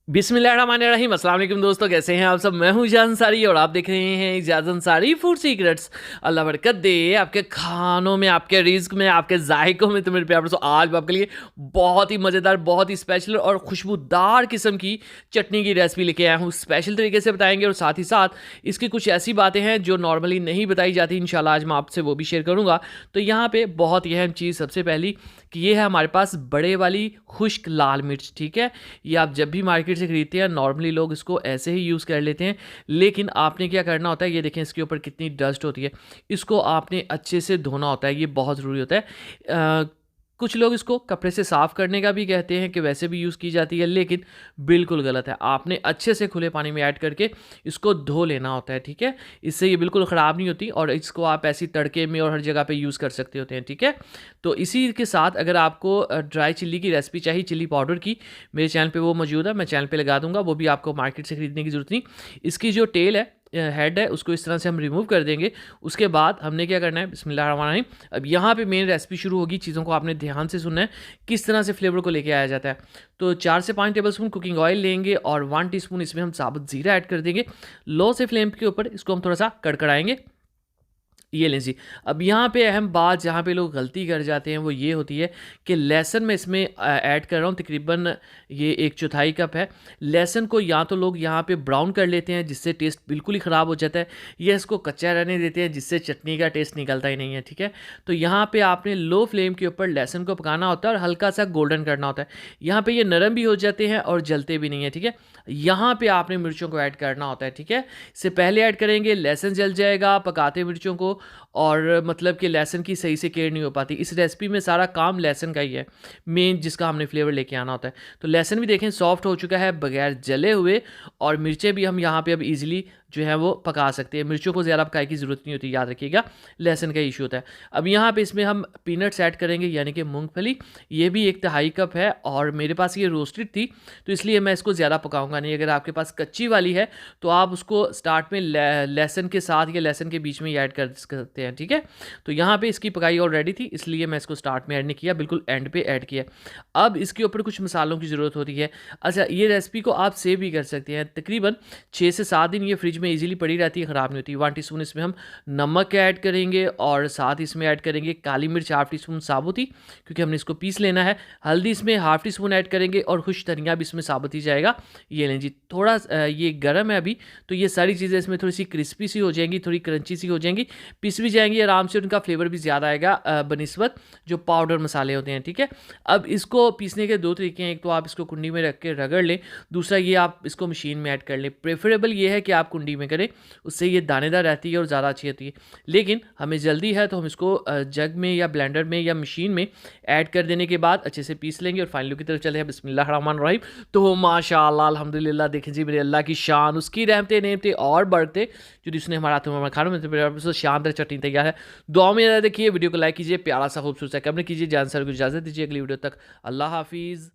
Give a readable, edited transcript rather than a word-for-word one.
बिस्मिल्लाहिर्रहमानिर्रहीम। अस्सलाम वालेकुम दोस्तों, कैसे हैं आप सब। मैं हूं इजाज़ अंसारी और आप देख रहे हैं इजाज़ अंसारी फूड सीक्रेट्स। अल्लाह बरकत दे आपके खानों में, आपके रिज्क में, आपके जायकों में। तो मेरे प्यार दोस्तों, आज मैं आपके लिए बहुत ही मज़ेदार, बहुत ही स्पेशल और खुशबूदार किस्म की चटनी की रेसिपी लेके आया हूँ। स्पेशल तरीके से बताएंगे और साथ ही साथ इसकी कुछ ऐसी बातें हैं जो नॉर्मली नहीं बताई जाती। इंशाल्लाह आज मैं आपसे वो भी शेयर करूँगा। तो यहाँ पे बहुत ही अहम चीज़ सबसे पहली कि ये है हमारे पास बड़े वाली खुश्क लाल मिर्च। ठीक है, ये आप जब भी मार्केट से खरीदते हैं नॉर्मली लोग इसको ऐसे ही यूज़ कर लेते हैं, लेकिन आपने क्या करना होता है, ये देखें इसके ऊपर कितनी डस्ट होती है, इसको आपने अच्छे से धोना होता है। ये बहुत ज़रूरी होता है। कुछ लोग इसको कपड़े से साफ़ करने का भी कहते हैं कि वैसे भी यूज़ की जाती है, लेकिन बिल्कुल गलत है। आपने अच्छे से खुले पानी में ऐड करके इसको धो लेना होता है। ठीक है, इससे ये बिल्कुल ख़राब नहीं होती और इसको आप ऐसी तड़के में और हर जगह पे यूज़ कर सकते होते हैं। ठीक है, तो इसी के साथ अगर आपको ड्राई चिल्ली की रेसिपी चाहिए, चिल्ली पाउडर की, मेरे चैनल पे वो मौजूद है, मैं चैनल पे लगा दूंगा। वो भी आपको मार्केट से खरीदने की ज़रूरत नहीं। इसकी जो टेल है, हेड है, उसको इस तरह से हम रिमूव कर देंगे। उसके बाद हमने क्या करना है, बिस्मिल्लाहिर्रहमानिर्रहीम। अब यहाँ पे मेन रेसिपी शुरू होगी। चीज़ों को आपने ध्यान से सुनना है, किस तरह से फ्लेवर को लेके आया जाता है। तो 4 से 5 टेबल स्पून कुकिंग ऑयल लेंगे और 1 टीस्पून इसमें हम साबुत ज़ीरा ऐड कर देंगे। लो से फ्लेम के ऊपर इसको हम थोड़ा सा कड़कड़ाएंगे। ये लें जी। अब यहाँ पे अहम बात जहाँ पे लोग गलती कर जाते हैं वो ये होती है कि लहसुन मैं इसमें ऐड कर रहा हूँ, तकरीबन ये 1/4 कप है। लहसुन को या तो लोग यहाँ पे ब्राउन कर लेते हैं जिससे टेस्ट बिल्कुल ही ख़राब हो जाता है, या इसको कच्चा रहने देते हैं जिससे चटनी का टेस्ट निकलता ही नहीं है। ठीक है, तो यहाँ पे आपने लो फ्लेम के ऊपर लहसुन को पकाना होता है और हल्का सा गोल्डन करना होता है। यहाँ पे ये नरम भी हो जाते हैं और जलते भी नहीं है। ठीक है, यहाँ पे आपने मिर्चों को ऐड करना होता है। ठीक है, इससे पहले ऐड करेंगे लहसुन जल जाएगा पकाते मिर्चों को, और मतलब कि लहसुन की सही से केयर नहीं हो पाती। इस रेसिपी में सारा काम लहसुन का ही है मेन, जिसका हमने फ्लेवर लेके आना होता है। तो लहसुन भी देखें सॉफ्ट हो चुका है बगैर जले हुए, और मिर्चें भी हम यहाँ पे अब इजीली जो है वो पका सकते हैं। मिर्चों को ज़्यादा पकाने की ज़रूरत नहीं होती, याद रखिएगा, लहसुन का इशू होता है। अब यहाँ पे इसमें हम पीनट्स ऐड करेंगे, यानी कि मूंगफली। ये भी 1/2 कप है और मेरे पास ये रोस्टेड थी तो इसलिए मैं इसको ज़्यादा पकाऊंगा नहीं। अगर आपके पास कच्ची वाली है तो आप उसको स्टार्ट में लहसुन के साथ या लहसुन के बीच में ही ऐड कर सकते हैं। ठीक है, तो यहाँ पे इसकी पकाई ऑलरेडी थी इसलिए मैं इसको स्टार्ट में ऐड नहीं किया, बिल्कुल एंड पे ऐड किया। अब इसके ऊपर कुछ मसालों की ज़रूरत होती है। अच्छा, ये रेसिपी को आप सेव भी कर सकते हैं, तकरीबन 6 से 7 दिन ये फ्रिज में इजीली पड़ी रहती है, ख़राब नहीं होती। 1 टीस्पून इसमें हम नमक ऐड करेंगे और साथ इसमें ऐड करेंगे काली मिर्च 1/2 टीस्पून साबुत ही, क्योंकि हमने इसको पीस लेना है। हल्दी इसमें 1/2 टीस्पून ऐड करेंगे और खुश धनिया भी इसमें साबुत ही जाएगा। ये लें जी, थोड़ा ये गर्म है अभी, तो ये सारी चीज़ें इसमें थोड़ी सी क्रिस्पी सी हो जाएंगी, थोड़ी क्रंची सी हो जाएंगी, पिस भी जाएंगी आराम से, उनका फ्लेवर भी ज़्यादा आएगा बनिस्बत जो पाउडर मसाले होते हैं। ठीक है, अब इसको पीसने के 2 तरीके हैं। एक तो आप इसको कुंडी में रख के रगड़ लें, दूसरा ये आप इसको मशीन में ऐड कर लें। प्रेफरेबल ये है कि आप कुंडी में करें, उससे ये दानेदार रहती है और ज़्यादा अच्छी होती है। लेकिन हमें जल्दी है तो हम इसको जग में या ब्लेंडर में या मशीन में ऐड कर देने के बाद अच्छे से पीस लेंगे और फाइनल की तरफ चले हैं। बिस्मिल्लाहिर्रहमानिर्रहीम। तो माशाअल्लाह अल्हम्दुलिल्लाह, देखें जी मेरे अल्लाह की शान, उसकी रहमतें नेमतें और बढ़ते जो उसने हमारा हाथों में खाना में शानदार चटनी तैयार है। दुआ में याद रखिए, वीडियो को लाइक कीजिए, प्यारा सा खूबसूरत सा कमेंट कीजिए। जान सर को इजाज़त दीजिए, अगली वीडियो तक अल्लाह हाफिज़।